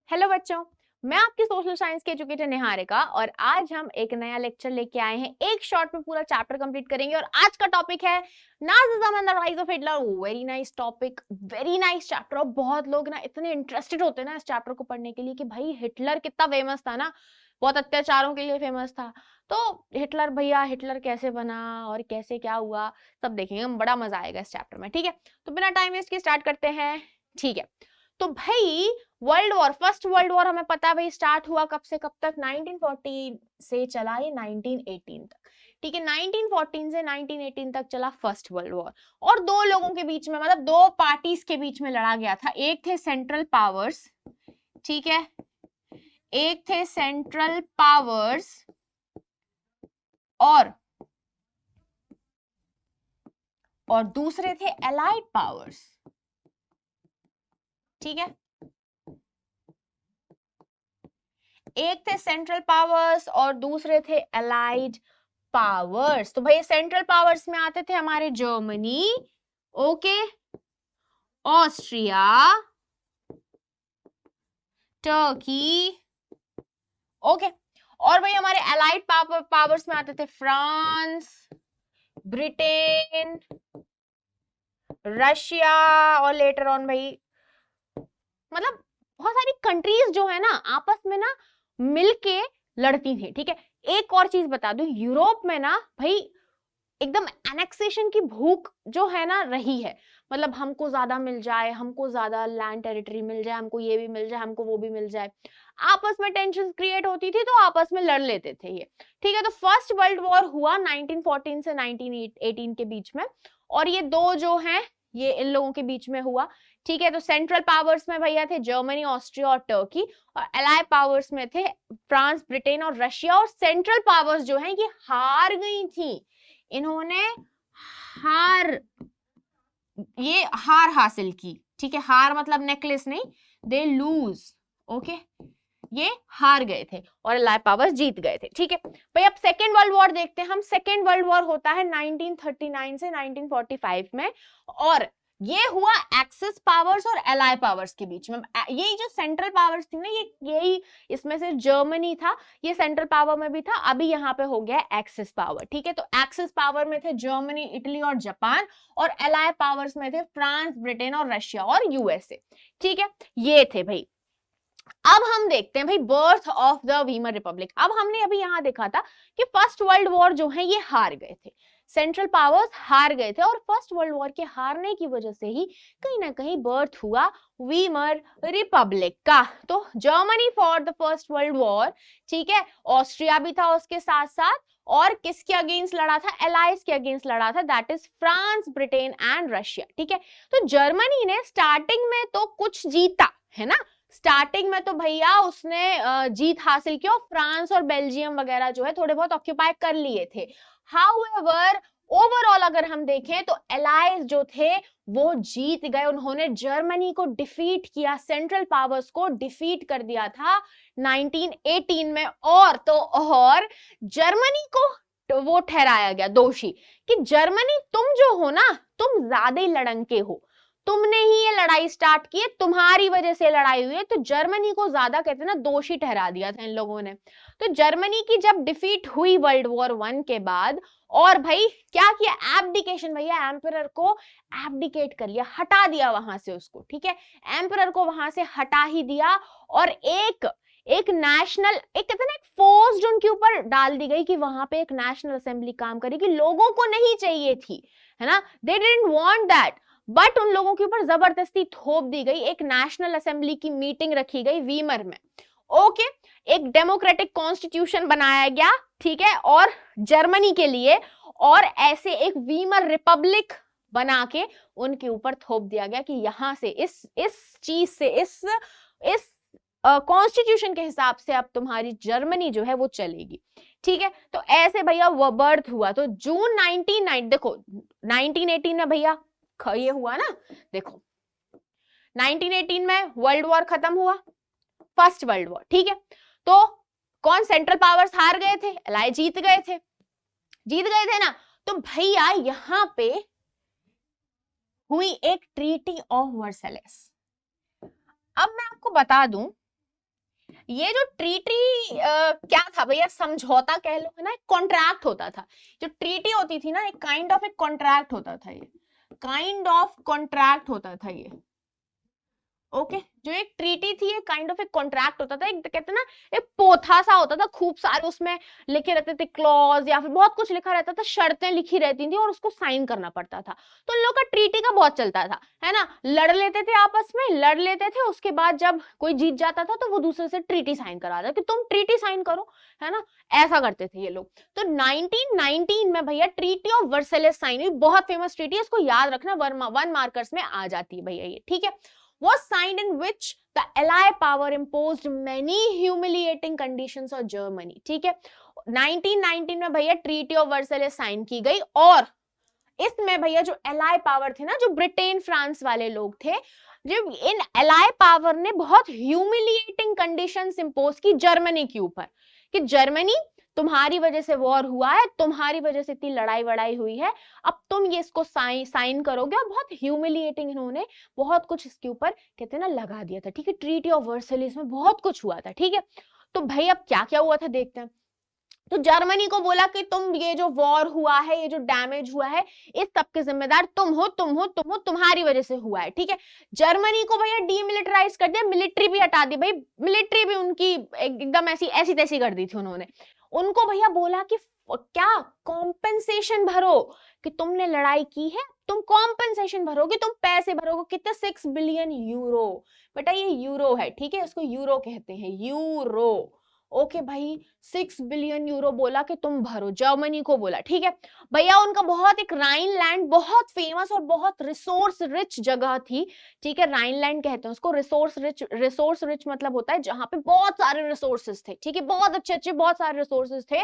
Hello बच्चों, मैं आपकी सोशल साइंस के एजुकेटर निहारिका और आज हम एक नया लेक्चर लेके आए हैं। एक शॉर्ट में पूरा चैप्टर कंप्लीट करेंगे और आज का टॉपिक है Nazism and the rise of Hitler. Very nice topic, very nice chapter. और बहुत लोग ना इतने इंटरेस्टेड होते हैं ना इस चैप्टर को पढ़ने के लिए कि भाई हिटलर कितना फेमस था ना, बहुत अत्याचारों के लिए फेमस था। तो हिटलर भैया, हिटलर कैसे बना और कैसे क्या हुआ सब देखेंगे हम। बड़ा मजा आएगा इस चैप्टर में, ठीक है। तो बिना टाइम वेस्ट के स्टार्ट करते हैं, ठीक है। तो भाई world war, first world war हमें पता है भाई स्टार्ट हुआ कब से कब तक, 1914 से चला ये 1918 तक, ठीक है। 1914 से 1918 तक चला फर्स्ट वर्ल्ड वॉर। और दो लोगों के बीच में, मतलब दो पार्टीज के बीच में लड़ा गया था। एक थे सेंट्रल पावर्स, ठीक है, एक थे सेंट्रल पावर्स और दूसरे थे एलाइड पावर्स, ठीक है। एक थे सेंट्रल पावर्स और दूसरे थे एलाइड पावर्स। तो भाई सेंट्रल पावर्स में आते थे हमारे Germany, okay, Austria, Turkey, okay. और भाई हमारे एलाइड पावर्स में आते थे फ्रांस, ब्रिटेन, रशिया और लेटर ऑन भाई, मतलब बहुत सारी कंट्रीज जो है ना आपस में ना मिलके लड़ती थी, ठीक है। एक और चीज बता दूं, यूरोप में ना भाई एकदम एनेक्सेशन की भूख जो है ना रही है। मतलब हमको ज्यादा मिल जाए, हमको ज्यादा लैंड टेरिटरी मिल जाए, हमको ये भी मिल जाए, हमको वो भी मिल जाए। आपस में टेंशन क्रिएट होती थी तो आपस में लड़ लेते थे ये, ठीक है। तो फर्स्ट वर्ल्ड वॉर हुआ 1914 से 1918 के बीच में। और ये दो जो हैं ये इन लोगों के बीच में हुआ, ठीक है। तो सेंट्रल पावर्स में भैया थे जर्मनी, ऑस्ट्रिया और टर्की, और एलाइड पावर्स में थे फ्रांस, ब्रिटेन और रशिया। और सेंट्रल पावर्स जो है ये हार गई थी, इन्होंने हार, ये हार हासिल की, ठीक है। हार मतलब नेकलेस नहीं, दे लूज, ओके। ये हार गए थे और एलाइड पावर्स जीत गए थे, ठीक है भाई। अब सेकेंड वर्ल्ड वॉर देखते हैं हम। सेकेंड वर्ल्ड वॉर होता है 1939 से 1945 में, और ये हुआ एक्सिस पावर्स और एलाइ पावर्स के बीच में। यही जो सेंट्रल पावर्स थी ना, ये यही इसमें से जर्मनी था, ये सेंट्रल पावर में भी था। अभी यहाँ पे हो गया एक्सिस पावर, ठीक है। तो एक्सिस पावर में थे जर्मनी, इटली और जापान, और एलाइ पावर्स में थे फ्रांस, ब्रिटेन और रशिया और यूएसए, ठीक है। ये थे भाई। अब हम देखते हैं भाई birth of the Weimar Republic. अब हमने अभी यहां देखा था कि फर्स्ट वर्ल्ड वॉर जो है ये हार गए थे, सेंट्रल पावर्स हार गए थे, और फर्स्ट वर्ल्ड वॉर के हारने की वजह से ही कहीं ना कहीं बर्थ हुआ वीमर रिपब्लिक का। तो Germany for the first world war, ठीक है। ऑस्ट्रिया भी था उसके साथ साथ, और किसके अगेंस्ट लड़ा था? एलाइज के अगेंस्ट लड़ा था, that is France, Britain and Russia, ठीक है। तो जर्मनी ने स्टार्टिंग में तो कुछ जीता है ना, स्टार्टिंग में तो भैया उसने जीत हासिल की, और फ्रांस और बेल्जियम वगैरह जो है थोड़े बहुत ऑक्यूपाई कर लिए थे। हाउएवर ओवरऑल अगर हम देखें तो एलाइज जो थे वो जीत गए, उन्होंने जर्मनी को डिफीट किया, सेंट्रल पावर्स को डिफीट कर दिया था 1918 में। और तो और जर्मनी को तो वो ठहराया गया दोषी कि जर्मनी तुम जो हो ना, तुम ज्यादा ही लड़ंके हो, तुमने ही ये लड़ाई स्टार्ट की है, तुम्हारी वजह से लड़ाई हुई है। तो जर्मनी को ज्यादा कहते हैं ना दोषी ठहरा दिया था इन लोगों ने। तो जर्मनी की जब डिफीट हुई वर्ल्ड वॉर 1 के बाद, और भाई क्या किया? एब्डिकेशन, भैया एम्परर को एब्डिकेट कर लिया, हटा दिया वहां से उसको, ठीक है। एम्परर को वहां से हटा ही दिया, और एक नेशनल, एक कहते हैं ना, एक फोर्स जो उनके ऊपर डाल दी गई कि वहां पे एक नेशनल असेंबली काम करेगी। लोगों को नहीं चाहिए थी, है ना, they didn't want that, but उन लोगों के ऊपर जबरदस्ती थोप दी गई। एक नेशनल असेंबली की मीटिंग रखी गई वीमर में, ओके। एक डेमोक्रेटिक कॉन्स्टिट्यूशन बनाया गया, ठीक है, और जर्मनी के लिए, और ऐसे एक वीमर रिपब्लिक बना के उनके ऊपर थोप दिया गया कि यहां से इस चीज से, इस कॉन्स्टिट्यूशन के हिसाब से अब तुम्हारी जर्मनी जो है वो चलेगी, ठीक है। तो ऐसे भैया वो बर्थ हुआ। तो जून 19 देखो 1918 में भैया ये हुआ ना, देखो 1918 में वर्ल्ड वॉर खत्म हुआ, फर्स्ट वर्ल्ड वॉर, ठीक है। तो कौन? सेंट्रल पावर्स हार गए थे, एलाइ जीत गए थे ना। तो भैया यहां पे हुई एक ट्रीटी ऑफ वर्सेलेस। अब मैं आपको बता दूं ये जो ट्रीटी क्या था भैया, समझौता कह लो, है ना, एक कॉन्ट्रैक्ट होता था। जो ट्रीटी होती थी ना, एक काइंड ऑफ एक कॉन्ट्रैक्ट होता था, ये काइंड ऑफ कॉन्ट्रैक्ट होता था ये। ओके जो एक ट्रीटी थी, ये काइंड ऑफ एक कॉन्ट्रैक्ट होता था, एक कहते ना एक पोथा सा होता था, खूब सारे उसमें लिखे रहते थे क्लॉज या फिर बहुत कुछ लिखा रहता था, शर्तें लिखी रहती थी और उसको साइन करना पड़ता था। तो इन लोग का ट्रीटी का बहुत चलता था, है ना, लड़ लेते थे आपस में, लड़ लेते थे, उसके बाद जब कोई जीत जाता था तो वो दूसरे से ट्रीटी साइन करा देता कि तुम ट्रीटी साइन करो, है ना, ऐसा करते थे ये लोग। तो 1919 में भैया ट्रीटी ऑफ वर्सेलिस साइन हुई, बहुत फेमस ट्रीटी है, इसको याद रखना, 1 मार्कर्स में आ जाती है भैया ये, ठीक है। Was signed in which the Allied power imposed many humiliating conditions on Germany, ठीक है। 1919 में भैया ट्रीटी ऑफ वर्सेलिस साइन की गई, और इसमें भैया जो एलाय पावर थे ना, जो ब्रिटेन फ्रांस वाले लोग थे, जब इन एलाय पावर ने बहुत ह्यूमिलिएटिंग कंडीशंस इंपोज की जर्मनी के ऊपर, कि जर्मनी तुम्हारी वजह से वॉर हुआ है, तुम्हारी वजह से इतनी लड़ाई वड़ाई हुई है, अब तुम ये इसको साइन करोगे, और बहुत ह्यूमिलिएटिंग इन्होंने बहुत कुछ इसके ऊपर कहते हैं ना लगा दिया था, ठीक है। ट्रीटी ऑफ वर्सेलिस में बहुत कुछ हुआ था, ठीक है। तो भाई अब क्या क्या हुआ था देखते हैं। तो जर्मनी को बोला कि तुम ये जो वॉर हुआ है, ये जो डैमेज हुआ है, इस सब के जिम्मेदार तुम हो, तुम्हारी वजह से हुआ है, ठीक है। जर्मनी को भैया डीमिलिटराइज कर दिया, मिलिट्री भी हटा दी, भाई मिलिट्री भी उनकी एकदम ऐसी तैसी कर दी थी उन्होंने। उनको भैया बोला कि क्या कॉम्पेंसेशन भरो, कि तुमने लड़ाई की है, तुम कॉम्पेंसेशन भरोगे, तुम पैसे भरोगे, कितने 6 बिलियन यूरो, बेटा ये यूरो है, ठीक है, इसको यूरो कहते हैं, यूरो। ओके भाई 6 बिलियन यूरो बोला कि तुम भरो, जर्मनी को बोला, ठीक है भैया। उनका बहुत एक राइनलैंड बहुत फेमस और बहुत रिसोर्स रिच जगह थी, ठीक है, राइनलैंड कहते हैं उसको। रिसोर्स रिच मतलब होता है जहां पे बहुत सारे रिसोर्सेज थे, ठीक है, बहुत अच्छे बहुत सारे रिसोर्सेज थे,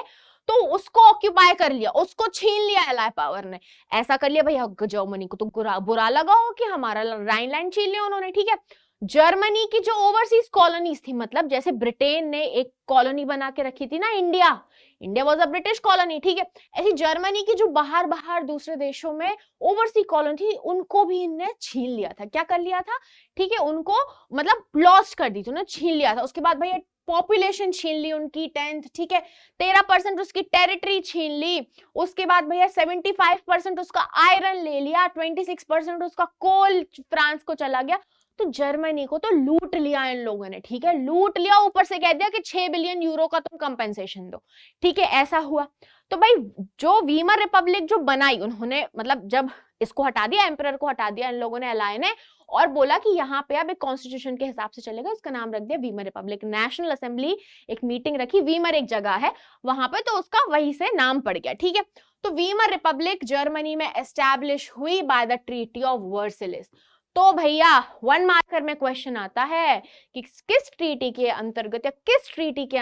तो उसको ऑक्यूपाई कर लिया, उसको छीन लिया एलाय पावर ने, ऐसा कर लिया भैया। जर्मनी को तो बुरा लगा हो कि हमारा राइनलैंड छीन लिया उन्होंने, ठीक है। जर्मनी की जो ओवरसीज कॉलोनीज थी, मतलब जैसे ब्रिटेन ने एक कॉलोनी बना के रखी थी ना, India was a British colony, ठीक है, ऐसी जर्मनी की जो बाहर दूसरे देशों में ओवरसी कॉलोनी थी, उनको भी इनने छीन लिया था। क्या कर लिया था, ठीक है, उनको मतलब लॉस्ट कर दी थी, उन्होंने छीन लिया था। उसके बाद भैया पॉपुलेशन छीन ली उनकी 10th, ठीक है, 13% उसकी टेरिटरी छीन ली। उसके बाद भैया 75% उसका आयरन ले लिया, 26% उसका कोल फ्रांस को चला गया। तो जर्मनी को तो लूट लिया इन लोगों ने, ठीक है, लूट लिया, ऊपर से कह दिया कि 6 बिलियन यूरो का तुम कंपेंसेशन दो, ठीक है, ऐसा हुआ। तो भाई जो वीमर रिपब्लिक जो बनाई उन्होंने, मतलब जब इसको हटा दिया, एम्परर को हटा दिया इन लोगों ने, एलाय ने, और बोला कि यहाँ पे अब एक कॉन्स्टिट्यूशन के हिसाब से चलेगा, इसका नाम रख दिया वीमर रिपब्लिक। नेशनल असेंबली एक मीटिंग रखी, वीमर एक जगह है वहां पे, तो उसका वहीं से नाम पड़ गया, ठीक है। तो वीमर रिपब्लिक जर्मनी में एस्टैब्लिश हुई by the treaty of Versailles. तो भैया 1 मार्कर में क्वेश्चन आता है कि किस ट्रीटी के अंतर्गत या किस ट्रीटी के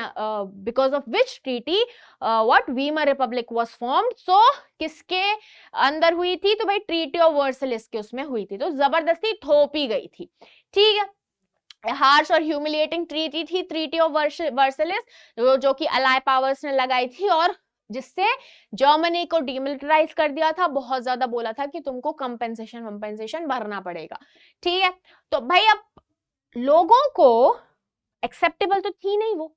because of which treaty what Weimar Republic was formed. So किसके अंदर हुई थी, तो भाई ट्रीटी ऑफ वर्सेलिस के उसमें हुई थी, तो जबरदस्ती थोपी गई थी, ठीक है। हार्श और ह्यूमिलिएटिंग ट्रीटी थी ट्रीटी ऑफ वर्सेलिस, जो कि अलाय पावर्स ने लगाई थी, और जिससे जर्मनी को डीमिलिटराइज कर दिया था, बहुत ज्यादा बोला था कि तुमको कंपेंसेशन भरना पड़ेगा, ठीक है। तो भाई अब लोगों को एक्सेप्टेबल तो थी नहीं वो,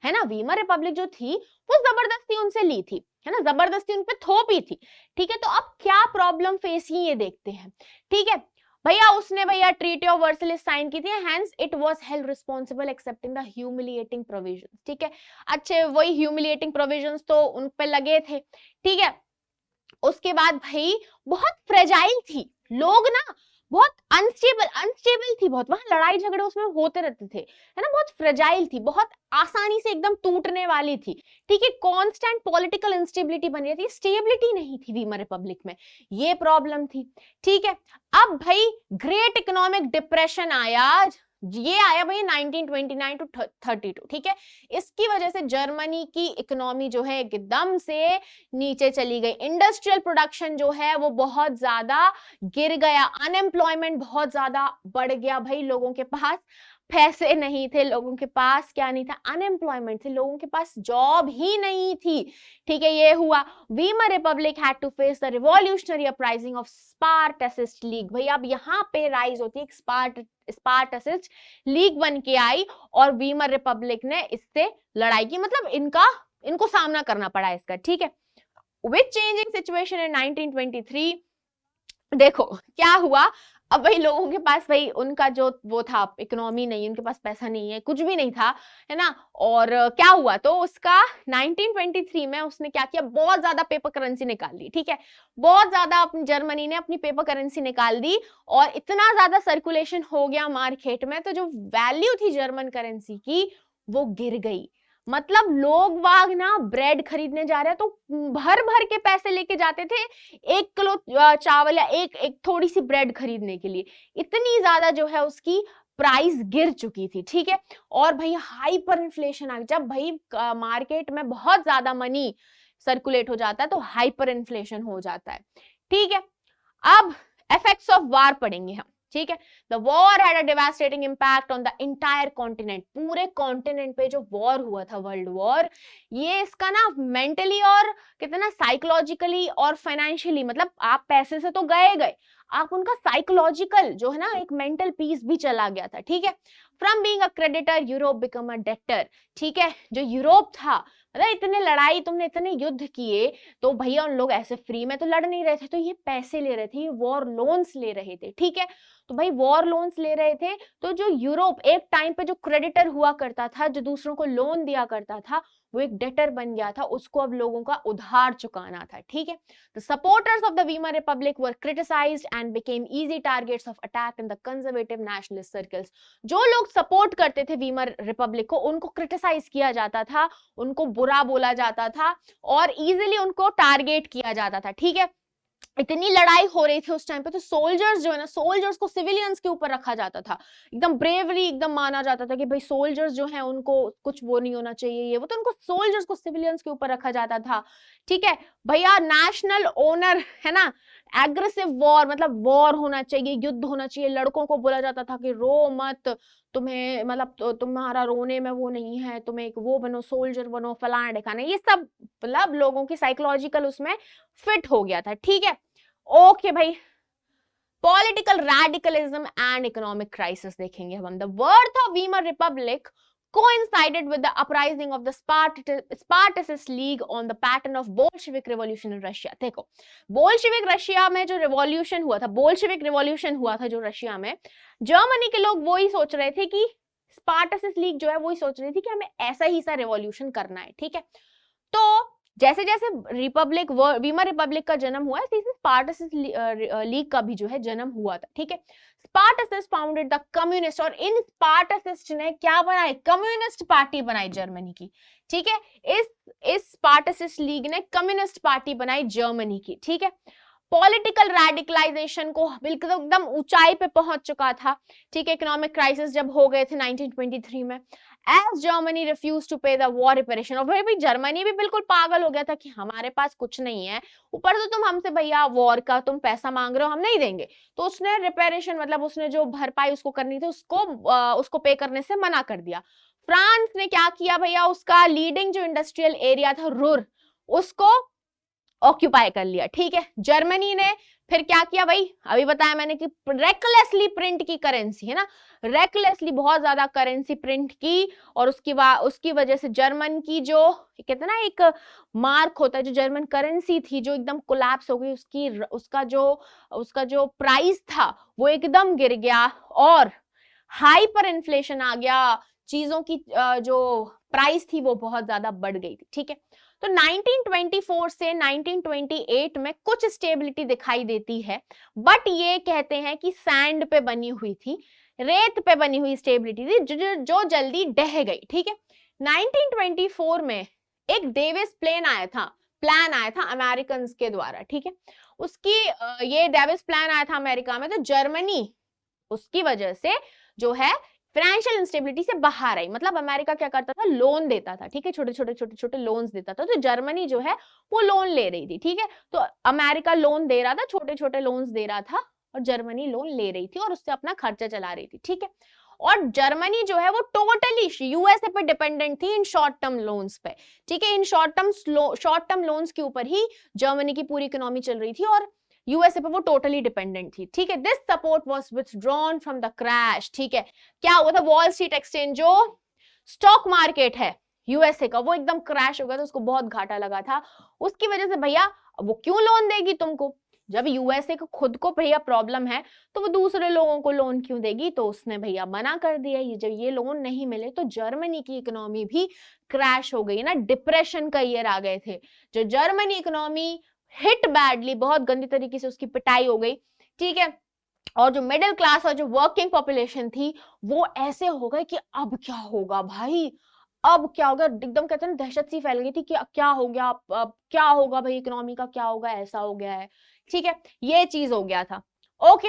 है ना, वीमर रिपब्लिक जो थी वो जबरदस्ती उनसे ली थी, है ना, जबरदस्ती उन पे थोपी थी, ठीक है। तो अब क्या प्रॉब्लम फेस की ये देखते हैं, ठीक है भैया। उसने भैया ट्रीटी ऑफ वर्सेलिस साइन की थी, hence it was held responsible accepting the humiliating provisions, ठीक है। अच्छे वही ह्यूमिलिएटिंग प्रोविजंस तो उन पे लगे थे, ठीक है। उसके बाद भाई बहुत फ्रेजाइल थी, लोग ना बहुत अनस्टेबल थी, बहुत वहां लड़ाई झगड़े उसमें होते रहते थे, है ना, बहुत फ्रेजाइल थी, बहुत आसानी से एकदम टूटने वाली थी, ठीक है। कांस्टेंट पॉलिटिकल इंस्टेबिलिटी बन रही थी, स्टेबिलिटी नहीं थी वीमर रिपब्लिक में, ये प्रॉब्लम थी, ठीक है। अब भाई ग्रेट इकोनॉमिक डिप्रेशन आया, ये आया भाई 1929 to 32, ठीक है। इसकी वजह से जर्मनी की इकोनॉमी जो है एकदम से नीचे चली गई, इंडस्ट्रियल प्रोडक्शन जो है वो बहुत ज्यादा गिर गया, अनएम्प्लॉयमेंट बहुत ज्यादा बढ़ गया भाई लोगों के पास, पैसे नहीं थे लोगों के पास, क्या नहीं था, अनएम्प्लॉयमेंट थे, लोगों के पास जॉब ही नहीं थी, ठीक है, ये हुआ। Weimar Republic had to face the revolutionary uprising of Spartacist League. भाई अब यहाँ पे राइज होती है, स्पार्टसिस्ट लीग बन के आई और वीमर रिपब्लिक ने इससे लड़ाई की, मतलब इनको सामना करना पड़ा इसका, ठीक है। विद चेंजिंग सिचुएशन इन 1923, देखो क्या हुआ, अब वही लोगों के पास भाई उनका जो वो था, इकोनॉमी नहीं, उनके पास पैसा नहीं है, कुछ भी नहीं था, है ना। और क्या हुआ, तो उसका 1923 में उसने क्या किया, बहुत ज्यादा पेपर करेंसी निकाल ली, ठीक है, बहुत ज्यादा अपनी जर्मनी ने अपनी पेपर करेंसी निकाल दी और इतना ज्यादा सर्कुलेशन हो गया मार्केट में, तो जो वैल्यू थी जर्मन करेंसी की वो गिर गई। मतलब लोग वाग ना ब्रेड खरीदने जा रहे हैं तो भर भर के पैसे लेके जाते थे 1 किलो चावल या एक थोड़ी सी ब्रेड खरीदने के लिए, इतनी ज्यादा जो है उसकी प्राइस गिर चुकी थी, ठीक है। और भाई हाइपर इन्फ्लेशन आ गया, जब भाई मार्केट में बहुत ज्यादा मनी सर्कुलेट हो जाता है तो हाइपर इन्फ्लेशन हो जाता है, ठीक है। अब इफेक्ट्स ऑफ वार पढ़ेंगे हम, ठीक है। The war had a devastating impact on the entire continent, पूरे कॉन्टिनेंट पे जो वॉर हुआ था, वर्ल्ड वॉर, ये इसका ना मेंटली और कितना साइकोलॉजिकली और फाइनेंशियली, मतलब आप पैसे से तो गए, आप उनका साइकोलॉजिकल जो है ना एक मेंटल पीस भी चला गया था, ठीक है। From being a creditor Europe become a debtor, ठीक है। जो यूरोप था, मतलब इतने लड़ाई, तुमने इतने युद्ध किए, तो भैया उन लोग ऐसे फ्री में तो लड़ नहीं रहे थे, तो ये पैसे ले रहे थे, ये वॉर लोन्स ले रहे थे, ठीक है। तो भाई वॉर लोन्स ले रहे थे, तो जो यूरोप एक टाइम पे जो क्रेडिटर हुआ करता था, जो दूसरों को लोन दिया करता था, वो एक डेटर बन गया था, उसको अब लोगों का उधार चुकाना था, ठीक है। The supporters of the Weimar Republic were criticised and became easy targets of attack in the conservative nationalist circles. जो लोग सपोर्ट करते थे वीमर रिपब्लिक को, उनको क्रिटिसाइज किया जाता था, उनको बुरा बोला जाता था और इजीली उनको टारगेट किया जाता था, ठीक है। इतनी लड़ाई हो रही थी उस टाइम पे, तो सोल्जर्स जो है ना, सोल्जर्स को सिविलियंस के ऊपर रखा जाता था, एकदम ब्रेवरी एकदम माना जाता था कि भाई सोल्जर्स जो है उनको कुछ वो नहीं होना चाहिए, ये वो, तो उनको सोल्जर्स को सिविलियंस के ऊपर रखा जाता था, ठीक है। भैया नेशनल ओनर है ना, एग्रेसिव वॉर, मतलब वॉर होना चाहिए, युद्ध होना चाहिए, लड़कों को बोला जाता था कि रो मत, तुम्हें मतलब तुम्हारा रोने में वो नहीं है, तुम्हें एक वो बनो, सोल्जर बनो, फलाना ढिकाना, ये सब मतलब लोगों की साइकोलॉजिकल उसमें फिट हो गया था, ठीक है। ओके भाई, पॉलिटिकल रैडिकलिज्म एंड इकोनॉमिक क्राइसिस देखेंगे हम। The birth of Weimar Republic coincided with the uprising of the Spartacist League on the pattern of Bolshevik Revolution in Russia। देखो बोल्शेविक रशिया में जो रिवॉल्यूशन हुआ था, बोल्शेविक रिवॉल्यूशन हुआ था जो रशिया में, जर्मनी के लोग वही सोच रहे थे कि स्पार्टसिस्ट लीग जो है वही सोच रही थी कि हमें ऐसा ही सा रिवॉल्यूशन करना है, ठीक है। तो जैसे जैसे वीमर रिपब्लिक का जन्म हुआ, इसी स्पार्टसिस्ट लीग का भी जो है जन्म हुआ था, ठीक है। स्पार्टसिस्ट फाउंडेड द कम्युनिस्ट, और इन स्पार्टसिस्ट ने क्या बनाई, कम्युनिस्ट पार्टी बनाई जर्मनी की, ठीक है। इस स्पार्टसिस्ट लीग ने कम्युनिस्ट पार्टी बनाई जर्मनी की, ठीक है। पॉलिटिकल रेडिकलाइजेशन को बिल्कुल एकदम ऊंचाई पे पहुंच चुका था, ठीक है। इकोनॉमिक क्राइसिस जब हो गए थे 1923 में, एज जर्मनी रिफ्यूज टू पे द वॉर रिपेरेशन, और भाई जर्मनी भी बिल्कुल पागल हो गया था कि हमारे पास कुछ नहीं है, ऊपर तो तुम हमसे भैया वॉर का तुम पैसा मांग रहे हो, हम नहीं देंगे। तो उसने रिपेरेशन, मतलब उसने जो भरपाई उसको करनी थी उसको पे करने से मना कर दिया। फ्रांस ने क्या किया भैया, उसका लीडिंग जो इंडस्ट्रियल एरिया था रुर, उसको ऑक्यूपाई कर लिया, ठीक है। जर्मनी ने फिर क्या किया भाई, अभी बताया मैंने कि रेकलेसली प्रिंट की करेंसी, है ना, रेकलेसली बहुत ज्यादा करेंसी प्रिंट की, और उसकी वजह से जर्मन की जो कहते हैं ना एक मार्क होता है, जो जर्मन करेंसी थी जो एकदम कोलैप्स हो गई, उसका जो प्राइस था वो एकदम गिर गया और हाइपर इन्फ्लेशन आ गया, चीजों की जो प्राइस थी वो बहुत ज्यादा बढ़ गई थी, ठीक है। तो 1924 से 1928 में कुछ स्टेबिलिटी दिखाई देती है, बट ये कहते हैं कि सैंड पे बनी हुई थी, रेत पे बनी हुई स्टेबिलिटी थी जो जल्दी ढह गई, ठीक है। 1924 में एक डेविस प्लान आया था अमेरिकन के द्वारा, ठीक है। ये डेविस प्लान आया था अमेरिका में, तो जर्मनी उसकी वजह से जो है फाइनेंशियल इंस्टेबिलिटी से बाहर आई। मतलब अमेरिका क्या करता था, लोन देता था, ठीक है, छोटे छोटे लोन्स देता था, तो जर्मनी जो है वो लोन ले रही थी, ठीक है। तो अमेरिका लोन दे रहा था, छोटे छोटे लोन्स दे रहा था, और जर्मनी लोन ले रही थी और उससे अपना खर्चा चला रही थी, ठीक है। और जर्मनी जो है वो टोटली यूएसए पे डिपेंडेंट थी इन शॉर्ट टर्म लोन्स पे, ठीक है। इन शॉर्ट टर्म लोन्स के ऊपर ही जर्मनी की पूरी इकोनॉमी चल रही थी और यूएसए पे वो टोटली डिपेंडेंट थी, ठीक है। This support was withdrawn from the crash, ठीक है। क्या हुआ था, वॉल स्ट्रीट एक्सचेंज जो स्टॉक मार्केट है यूएसए का वो एकदम क्रैश हो गया था, उसको बहुत घाटा लगा था। उसकी वजह से भैया वो क्यों लोन देगी तुमको, जब यूएसए को खुद को भैया प्रॉब्लम है तो वो दूसरे लोगों को लोन क्यों देगी, तो उसने भैया मना कर दिया। ये जब ये लोन नहीं मिले तो जर्मनी की इकोनॉमी भी क्रैश हो गई ना, डिप्रेशन का ईयर आ गए थे। जो जर्मनी इकोनॉमी हिट बैडली, बहुत गंदी तरीके से उसकी पिटाई हो गई, ठीक है। और जो मिडिल क्लास और जो वर्किंग पॉपुलेशन थी वो ऐसे हो गए कि अब क्या होगा भाई, अब क्या होगा, एकदम कहते हैं दहशत सी फैल गई थी कि क्या हो गया, अब क्या होगा भाई, इकोनॉमी का क्या होगा, ऐसा हो गया है, ठीक है। ये चीज हो गया था। ओके,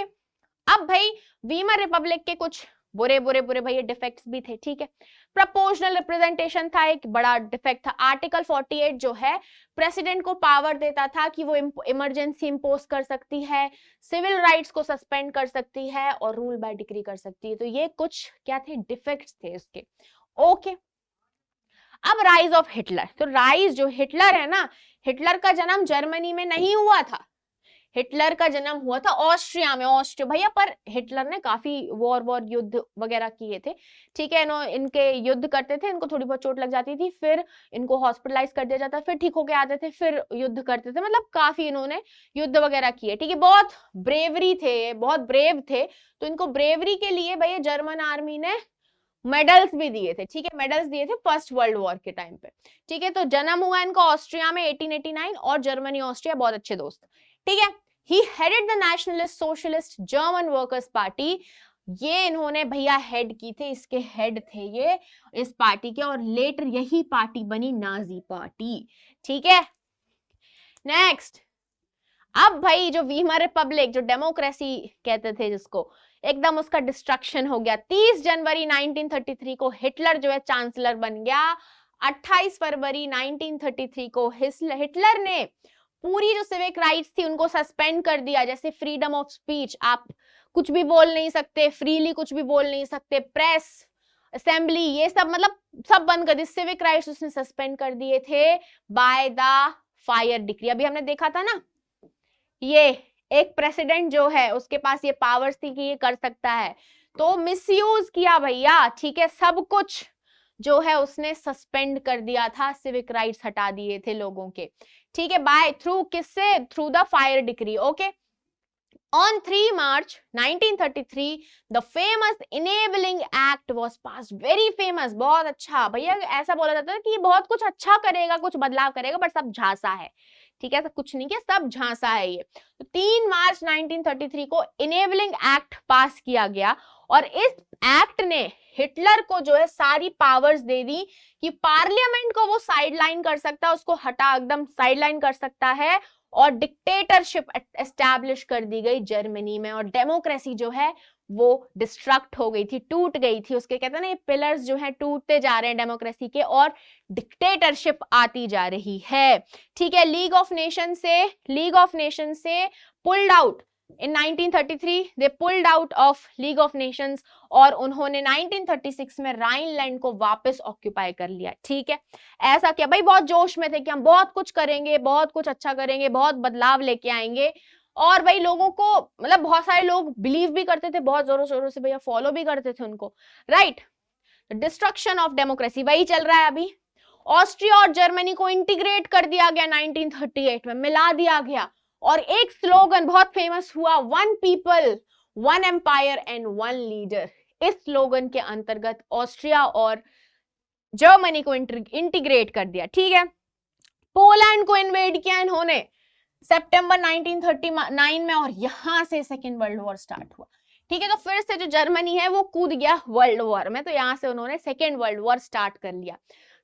अब भाई वीमर रिपब्लिक के कुछ बुरे बुरे बुरे भैया डिफेक्ट्स भी थे, ठीक है। प्रोपोर्शनल रिप्रेजेंटेशन था एक बड़ा डिफेक्ट था। आर्टिकल 48 जो है प्रेसिडेंट को पावर देता था कि वो इमरजेंसी इंपोज कर सकती है, सिविल राइट्स को सस्पेंड कर सकती है और रूल बाय डिक्री कर सकती है। तो ये कुछ क्या थे, डिफेक्ट्स थे इसके। ओके, अब राइज ऑफ हिटलर। तो राइज जो हिटलर है ना, हिटलर का जन्म जर्मनी में नहीं हुआ था, हिटलर का जन्म हुआ था ऑस्ट्रिया में। ऑस्ट्रिया भैया, पर हिटलर ने काफी वॉर युद्ध वगैरह किए थे, ठीक है। इनके युद्ध करते थे, इनको थोड़ी बहुत चोट लग जाती थी, फिर इनको हॉस्पिटलाइज कर दिया जाता, फिर ठीक होके आते थे, फिर युद्ध करते थे, मतलब काफी इन्होंने युद्ध वगैरह किए, ठीक है। बहुत ब्रेवरी थे, बहुत ब्रेव थे, तो इनको ब्रेवरी के लिए भैया जर्मन आर्मी ने मेडल्स भी दिए थे, ठीक है। मेडल्स दिए थे फर्स्ट वर्ल्ड वॉर के टाइम पे, ठीक है। तो जन्म हुआ इनका ऑस्ट्रिया में 1889 और जर्मनी ऑस्ट्रिया बहुत अच्छे दोस्त, ठीक है। He headed the nationalist socialist German workers party, ये इन्होंने भैया हेड की थे, इसके हेड थे ये इस पार्टी के, और लेटर यही पार्टी बनी नाजी पार्टी, ठीक है। नेक्स्ट, अब भाई जो वीमर रिपब्लिक, जो डेमोक्रेसी कहते थे जिसको, एकदम उसका डिस्ट्रक्शन हो गया। 30 जनवरी 1933 को हिटलर जो है चांसलर बन गया। 28 फरवरी 1933 को हिटलर ने पूरी जो सिविक राइट्स थी उनको सस्पेंड कर दिया, जैसे फ्रीडम ऑफ स्पीच, आप कुछ भी बोल नहीं सकते, फ्रीली कुछ भी बोल नहीं सकते, प्रेस, असेंबली, ये सब मतलब सब बंद कर दिए। सिविक राइट्स उसने सस्पेंड कर दिए थे बाय द फायर डिक्री। अभी हमने देखा था ना, ये एक प्रेसिडेंट जो है उसके पास ये पावर्स थी कि ये कर सकता है, तो मिसयूज किया भैया, ठीक है। सब कुछ जो है उसने सस्पेंड कर दिया था, सिविक राइट्स हटा दिए थे लोगों के, ठीक है। बाय थ्रू किससे, through the fire decree. Okay, On 3 March 1933, the famous Enabling Act was passed. Very famous, बहुत अच्छा भैया। ऐसा बोला जाता है कि ये बहुत कुछ अच्छा करेगा, कुछ बदलाव करेगा, बट सब झांसा है, ठीक है। ऐसा कुछ नहीं किया, सब झांसा है ये। तो 3 मार्च 1933 को इनेबलिंग एक्ट पास किया गया, और इस एक्ट ने हिटलर को जो है सारी पावर्स दे दी कि पार्लियामेंट को वो साइडलाइन कर सकता है, उसको हटा एकदम साइडलाइन कर सकता है, और डिक्टेटरशिप एस्टैब्लिश कर दी गई जर्मनी में, और डेमोक्रेसी जो है वो डिस्ट्रक्ट हो गई थी, टूट गई थी। उसके कहते हैं ना, ये पिलर्स जो है टूटते जा रहे हैं डेमोक्रेसी के, और डिक्टेटरशिप आती जा रही है, ठीक है। लीग ऑफ नेशन से pulled out in 1933, they pulled out of league of Nations, और उन्होंने 1936 में राइनलैंड को वापस ऑक्यूपाई कर लिया, ठीक है। ऐसा क्या भाई, बहुत जोश में थे कि हम बहुत कुछ करेंगे, बहुत कुछ अच्छा करेंगे, बहुत बदलाव लेके आएंगे, और भाई लोगों को मतलब बहुत सारे लोग बिलीव भी करते थे, बहुत जोरों शोरों से भैया फॉलो भी करते थे उनको, राइट। डिस्ट्रक्शन ऑफ डेमोक्रेसी वही चल रहा है अभी। ऑस्ट्रिया और जर्मनी को इंटीग्रेट कर दिया गया 1938 में, मिला दिया गया, और एक स्लोगन बहुत फेमस हुआ, one people one empire and one leader. इस स्लोगन के अंतर्गत ऑस्ट्रिया और जर्मनी को इंटीग्रेट कर दिया, ठीक है। पोलैंड को इन्वेड किया इन्होंने सितंबर 1939 में, और यहां से सेकेंड वर्ल्ड वॉर स्टार्ट हुआ, ठीक है। तो फिर से जो जर्मनी है वो कूद गया वर्ल्ड वॉर में, तो यहां से उन्होंने सेकेंड वर्ल्ड वॉर स्टार्ट कर लिया।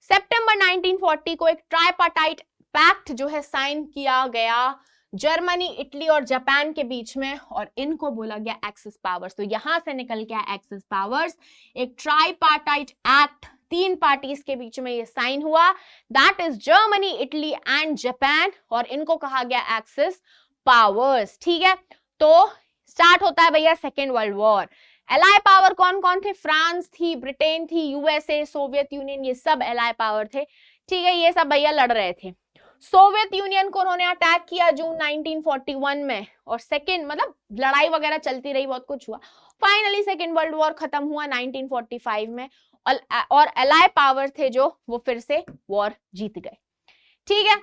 सितंबर 1940 को एक ट्राइपार्टाइट पैक्ट जो है साइन किया गया जर्मनी, इटली और जापान के बीच में, और इनको बोला गया एक्सिस पावर्स। तो यहां से निकल गया एक्सिस पावर्स, एक ट्राइपार्टाइट एक्ट, 3 पार्टीज के बीच में ये साइन हुआ, that is Germany, Italy and Japan, और इनको कहा गया एक्सिस पावर्स, ठीक है। तो स्टार्ट होता है भैया second world war. Ally power कौन कौन थे? फ्रांस थी, ब्रिटेन थी, यूएसए, सोवियत यूनियन, ये सब एलाय पावर थे, ठीक है। ये सब भैया लड़ रहे थे। सोवियत यूनियन को उन्होंने अटैक किया जून 1941 में, और सेकेंड मतलब लड़ाई वगैरह चलती रही, बहुत कुछ हुआ। फाइनली सेकेंड वर्ल्ड वॉर खत्म हुआ 1945 में, और एलाय पावर थे जो वो फिर से वॉर जीत गए, ठीक है।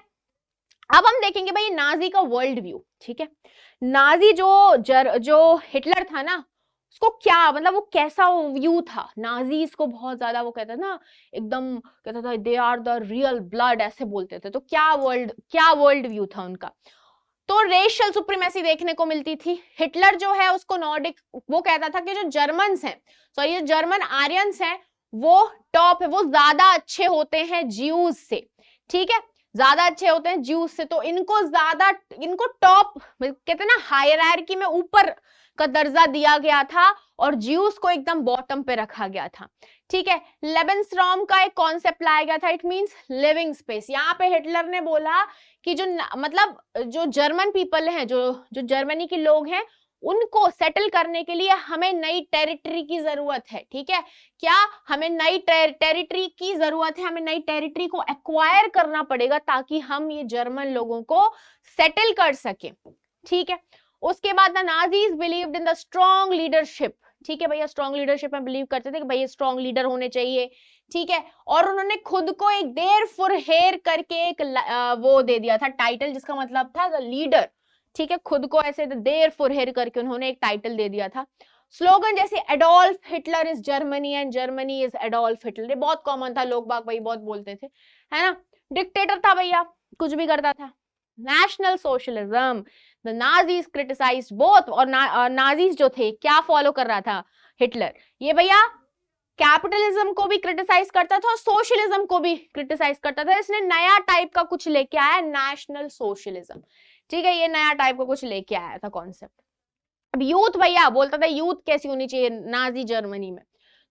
अब हम देखेंगे भाई नाजी का वर्ल्ड व्यू, ठीक है। नाजी जो हिटलर था ना, उसको क्या मतलब वो कैसा व्यू था, नाजीज को बहुत ज्यादा वो कहता ना, एकदम कहता था they are the real blood, ऐसे बोलते थे। तो क्या वर्ल्ड व्यू था उनका? तो रेशियल सुप्रीमेसी देखने को मिलती थी। हिटलर जो है उसको नॉर्डिक, वो कहता था कि जो जर्मन्स हैं, सॉरी जो जर्मन आर्यंस हैं वो टॉप है, वो ज्यादा अच्छे होते हैं ज्यूज से, ठीक है, ज्यादा अच्छे होते हैं ज्यूज से। तो इनको टॉप कहते ना हायरार्की में ऊपर का दर्जा दिया गया था, और ज्यूस को एकदम बॉटम पे रखा गया था, ठीक है। लेबेंसरॉम का एक कॉन्सेप्ट लाया गया था, इट मींस लिविंग स्पेस। यहाँ पे हिटलर ने बोला कि जो मतलब जो जर्मन पीपल हैं, जो जर्मनी के लोग हैं, उनको सेटल करने के लिए हमें नई टेरिटरी की जरूरत है, ठीक है। क्या हमें नई टेरिटरी की जरूरत है, हमें नई टेरिटरी को एक्वायर करना पड़ेगा ताकि हम ये जर्मन लोगों को सेटल कर सके, ठीक है। उसके बाद the Nazis believed in the strong leadership, ठीक है भैया, स्ट्रॉन्ग लीडरशिप में बिलीव करते थे कि भैया स्ट्रॉन्ग लीडर होने चाहिए, ठीक है। और उन्होंने खुद को एक देर फॉर हेयर करके एक वो दे दिया था टाइटल, जिसका मतलब था द लीडर, ठीक है। खुद को ऐसे देर फॉर हेयर करके उन्होंने एक टाइटल दे दिया था। स्लोगन जैसे Adolf Hitler is Germany and Germany is Adolf Hitler, ये बहुत कॉमन था, लोग बाग भाई बहुत बोलते थे, है ना। डिक्टेटर था भैया, कुछ भी करता था। National socialism, the Nazis criticised both, और नाजीज जो थे क्या फॉलो कर रहा था हिटलर? ये भैया कैपिटलिज्म को भी क्रिटिसाइज करता था और सोशलिज्म को भी क्रिटिसाइज करता था। इसने नया टाइप का कुछ लेके आया, नेशनल सोशलिज्म, ठीक है। ये नया टाइप का कुछ लेके आया था कॉन्सेप्ट। अब यूथ भैया बोलता था यूथ कैसी होनी चाहिए नाजी जर्मनी में,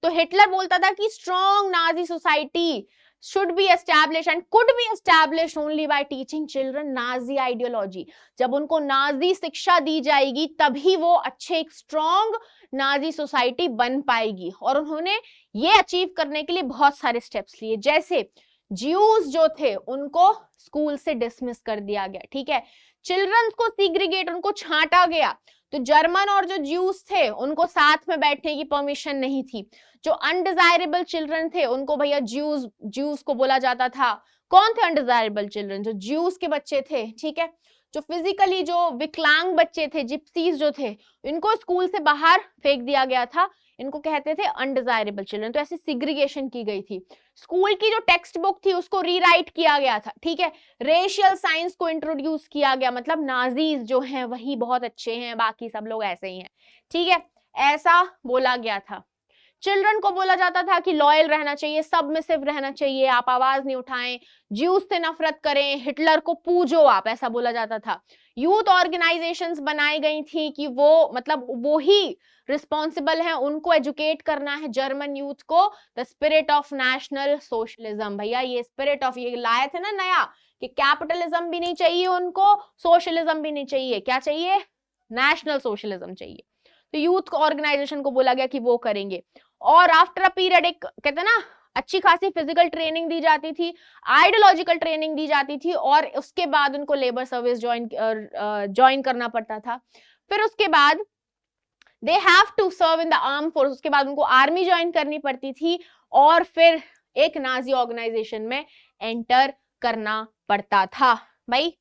तो हिटलर बोलता था कि strong Nazi society should be established and could be established only by teaching children Nazi ideology। जब उनको नाजी शिक्षा दी जाएगी तभी वो अच्छे एक स्ट्रॉन्ग नाजी सोसाइटी बन पाएगी। और उन्होंने ये अचीव करने के लिए बहुत सारे स्टेप्स लिए, जैसे ज्यूज जो थे उनको स्कूल से डिसमिस कर दिया गया, ठीक है। चिल्ड्रंस को सीग्रीगेट, उनको छांटा गया। तो जर्मन और जो ज्यूज थे उनको साथ में बैठने की परमिशन नहीं थी। जो अनडिजायरेबल चिल्ड्रन थे उनको भैया ज्यूज को बोला जाता था। कौन थे अनडिजायरेबल चिल्ड्रन? जो ज्यूज के बच्चे थे, ठीक है। जो फिजिकली जो विकलांग बच्चे थे, जिप्सीज जो थे, इनको स्कूल से बाहर फेंक दिया गया था, इनको कहते थे अनडिजायरेबल चिल्ड्रन। तो ऐसी सिग्रीगेशन की गई थी। स्कूल की जो टेक्स्ट बुक थी उसको रीराइट किया गया था, ठीक है। रेशियल साइंस को इंट्रोड्यूस किया गया, मतलब नाजीज जो हैं वही बहुत अच्छे हैं, बाकी सब लोग ऐसे ही हैं, ठीक है, ऐसा बोला गया था। चिल्ड्रन को बोला जाता था कि लॉयल रहना चाहिए, सबमिसिव रहना चाहिए, आप आवाज नहीं उठाएं, ज्यूज से नफरत करें, हिटलर को पूजो आप, ऐसा बोला जाता था। यूथ ऑर्गेनाइजेशंस बनाई गई थी कि वो मतलब वो ही रिस्पॉन्सिबल है, उनको एजुकेट करना है जर्मन यूथ को। The spirit of national socialism, भैया ये स्पिरिट ऑफ ये लाए थे ना नया, कि कैपिटलिज्म भी नहीं चाहिए उनको, सोशलिज्म भी नहीं चाहिए, क्या चाहिए? नेशनल सोशलिज्म चाहिए। तो यूथ ऑर्गेनाइजेशन को बोला गया कि वो करेंगे। और आफ्टर अ पीरियड एक कहते ना अच्छी खासी फिजिकल ट्रेनिंग दी जाती थी, आइडियोलॉजिकल ट्रेनिंग दी जाती थी, और उसके बाद उनको लेबर सर्विस ज्वाइन करना पड़ता था। फिर उसके बाद they have to serve in the arm force, उसके बाद उनको आर्मी ज्वाइन करनी पड़ती थी, और फिर एक नाजी ऑर्गेनाइजेशन में एंटर करना पड़ता था। भाई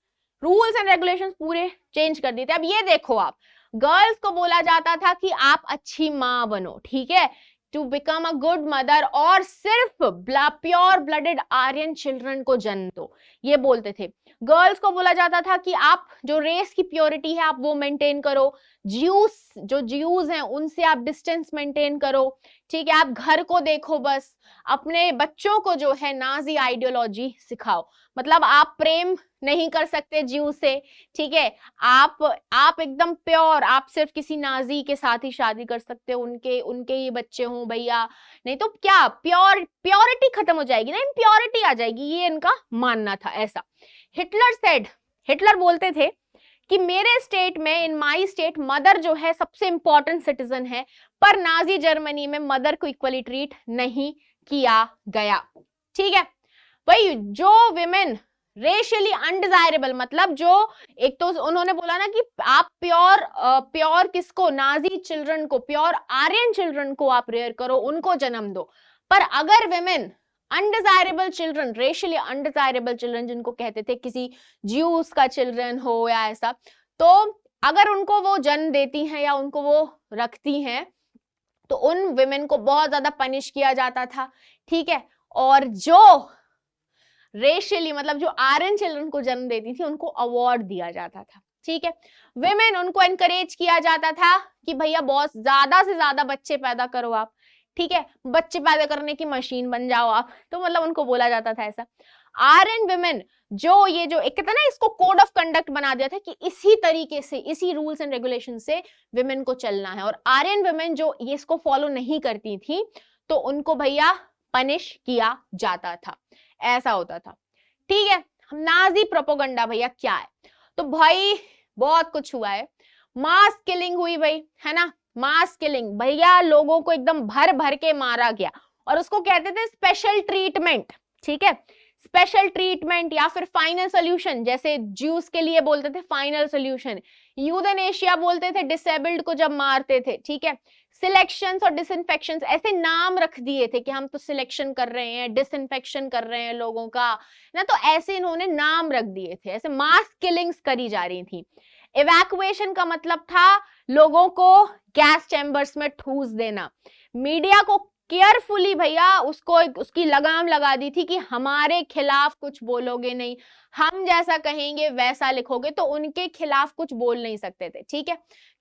रूल्स एंड रेगुलेशंस पूरे चेंज कर दिए थे। अब ये देखो, आप गर्ल्स को बोला जाता था कि आप अच्छी माँ बनो, ठीक है, to become a good mother, और सिर्फ प्योर ब्लडेड आर्यन चिल्ड्रन को जन्म दो, ये बोलते थे। गर्ल्स को बोला जाता था कि आप जो रेस की प्योरिटी है आप वो मेंटेन करो, ज्यूज हैं उनसे आप डिस्टेंस मेंटेन करो, ठीक है, आप घर को देखो, बस अपने बच्चों को जो है नाजी आइडियोलॉजी सिखाओ। मतलब आप प्रेम नहीं कर सकते ज्यू से, ठीक है, आप एकदम प्योर, आप सिर्फ किसी नाजी के साथ ही शादी कर सकते हो, उनके ही बच्चे हों भैया, नहीं तो क्या प्योरिटी खत्म हो जाएगी ना, इम्प्योरिटी आ जाएगी, ये इनका मानना था। ऐसा हिटलर बोलते थे कि मेरे स्टेट में, इन माई स्टेट, मदर जो है सबसे इंपॉर्टेंट सिटीजन है, पर नाजी जर्मनी में मदर को इक्वली ट्रीट नहीं किया गया। ठीक है भाई, जो विमेन रेशियली अनडिजायरेबल, मतलब जो एक तो उन्होंने बोला ना कि आप प्योर किसको, नाजी चिल्ड्रन को, प्योर आर्यन चिल्ड्रन को आप रेयर करो, उनको जन्म दो। पर अगर women undesirable children, racially undesirable children जिनको कहते थे किसी ज्यूस का चिल्ड्रन हो या ऐसा, तो अगर उनको वो जन्म देती हैं या उनको वो रखती हैं तो उन विमेन को बहुत ज्यादा पनिश किया जाता था। ठीक है, और जो रेशियली मतलब जो आर्यन चिल्ड्रन को जन्म देती थी उनको अवार्ड दिया जाता था। ठीक है, विमेन उनको एनकरेज किया जाता था कि भैया बहुत ज्यादा से ज्यादा बच्चे पैदा करो आप, ठीक है, बच्चे पैदा करने की मशीन बन जाओ आप, तो मतलब उनको बोला जाता था ऐसा। आर्यन विमेन जो ये जो एक कहता ना, इसको कोड ऑफ कंडक्ट बना दिया था कि इसी तरीके से, इसी रूल्स एंड रेगुलेशन से विमेन को चलना है, और आर्यन विमेन जो ये इसको फॉलो नहीं करती थी तो उनको भैया पनिश किया जाता था, ऐसा होता था। ठीक है, नाजी प्रोपोगंडा भैया क्या है, तो भाई बहुत कुछ हुआ है। मास किलिंग हुई भाई, है ना, मास किलिंग भैया, लोगों को एकदम भर भर के मारा गया, और उसको कहते थे स्पेशल ट्रीटमेंट। ठीक है, स्पेशल ट्रीटमेंट या फिर फाइनल सोल्यूशन, जैसे ज्यूस के लिए बोलते थे फाइनल सोल्यूशन, यूथेनेशिया बोलते थे डिसेबल्ड को जब मारते थे। ठीक है, सिलेक्शंस और डिसइंफेक्शंस, ऐसे नाम रख दिए थे कि हम तो सिलेक्शन कर रहे हैं, डिसइंफेक्शन कर रहे हैं लोगों का ना, तो ऐसे इन्होंने नाम रख दिए थे, ऐसे मास किलिंग्स करी जा रही थी। इवैक्यूएशन का मतलब था लोगों को गैस चैम्बर्स में ठूस देना। मीडिया को केयरफुली भैया उसको उसकी लगाम लगा दी थी कि हमारे खिलाफ कुछ बोलोगे नहीं, हम जैसा कहेंगे वैसा लिखोगे, तो उनके खिलाफ कुछ बोल नहीं सकते थे। ठीक है,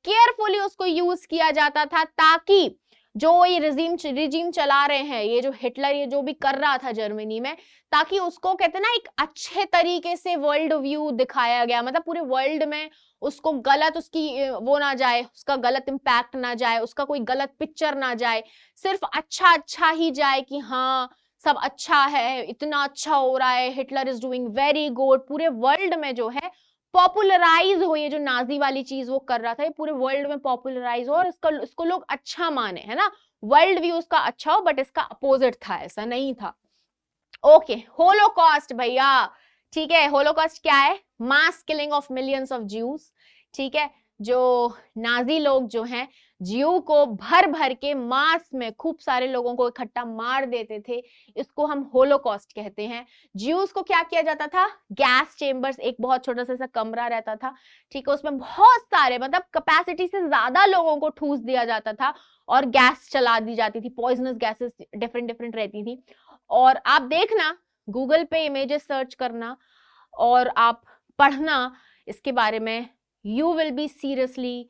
केयरफुली उसको यूज किया जाता था ताकि जो ये रिजीम चला रहे हैं, ये जो हिटलर ये जो भी कर रहा था जर्मनी में, ताकि उसको कहते ना एक अच्छे तरीके से वर्ल्ड व्यू दिखाया गया, मतलब पूरे वर्ल्ड में उसको गलत उसकी वो ना जाए, उसका गलत इंपैक्ट ना जाए, उसका कोई गलत पिक्चर ना जाए, सिर्फ अच्छा अच्छा ही जाए कि हाँ सब अच्छा है, इतना अच्छा हो रहा है, Hitler is doing very good, पूरे वर्ल्ड में जो है पॉपुलराइज हो, ये जो नाजी वाली चीज वो कर रहा था ये पूरे वर्ल्ड में पॉपुलराइज हो और इसको लोग अच्छा माने, है ना, वर्ल्ड व्यू उसका अच्छा हो, बट इसका अपोजिट था, ऐसा नहीं था। ओके, होलोकॉस्ट भैया, ठीक है, होलोकॉस्ट क्या है, mass killing of millions of Jews. ठीक है, जो नाजी लोग जो हैं ज्यू को भर भर के मास में खूब सारे लोगों को इकट्ठा मार देते थे, इसको हम होलोकॉस्ट कहते हैं। ज्यूज को क्या किया जाता था, गैस चेम्बर्स, एक बहुत छोटा सा कमरा रहता था, ठीक है, उसमें बहुत सारे मतलब कैपेसिटी से ज्यादा लोगों को ठूस दिया जाता था और गैस चला दी जाती थी, पॉइजनस गैसेस डिफरेंट डिफरेंट रहती थी। और आप देखना गूगल पे इमेजेस सर्च करना और आप पढ़ना इसके बारे में, you will be seriously,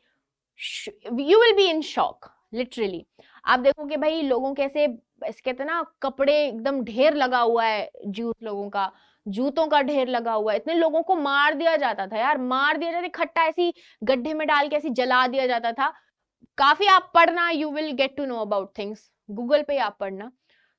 you will be in shock literally. आप देखोगे भाई लोगों कैसे कहते ना, कपड़े एकदम ढेर लगा हुआ है, लोगों का जूतों का ढेर लगा हुआ है, इतने लोगों को मार दिया जाता था यार, मार दिया जाता, खट्टा ऐसी गड्ढे में डाल के ऐसी जला दिया जाता था। काफी आप पढ़ना, you will get to know about things, Google पे आप पढ़ना,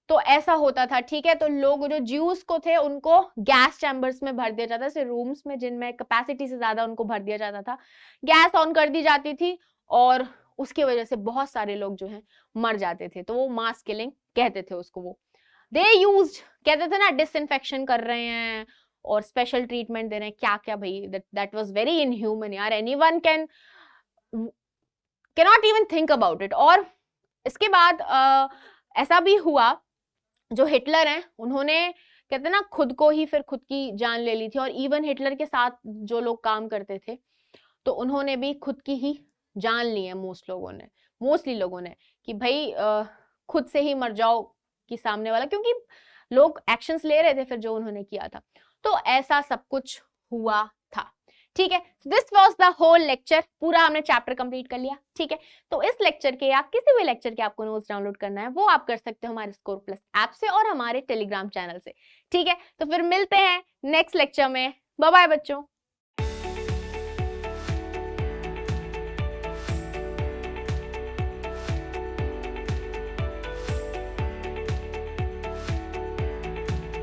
तो ऐसा होता था। ठीक है, तो लोग जो ज्यूस को थे उनको गैस चैम्बर्स में भर दिया जाता था, रूम्स में जिनमें कैपेसिटी से ज्यादा उनको भर दिया जाता था, गैस ऑन कर दी जाती थी और उसकी वजह से बहुत सारे लोग जो हैं मर जाते थे, तो वो मास किलिंग कहते थे उसको। वो दे यूज्ड, कहते थे ना डिसइंफेक्शन कर रहे हैं और स्पेशल ट्रीटमेंट दे रहे हैं, क्या क्या भाई, दैट वाज वेरी इनह्यूमन यार, anyone cannot even think about it. और इसके बाद ऐसा भी हुआ, जो हिटलर हैं उन्होंने कहते ना खुद को ही फिर खुद की जान ले ली थी, और इवन हिटलर के साथ जो लोग काम करते थे तो उन्होंने भी खुद की ही जान ली है, मोस्टली लोगों ने कि भाई खुद से ही मर जाओ कि सामने वाला, क्योंकि लोग एक्शंस ले रहे थे फिर जो उन्होंने किया था, तो ऐसा सब कुछ हुआ था। ठीक है, this was the whole lecture, पूरा हमने चैप्टर कंप्लीट कर लिया। ठीक है, तो इस लेक्चर के या किसी भी लेक्चर के आपको नोट्स डाउनलोड करना है वो आप कर सकते हो हमारे स्कोर प्लस ऐप से और हमारे टेलीग्राम चैनल से। ठीक है, तो फिर मिलते हैं नेक्स्ट लेक्चर में, बाय बाय बच्चों।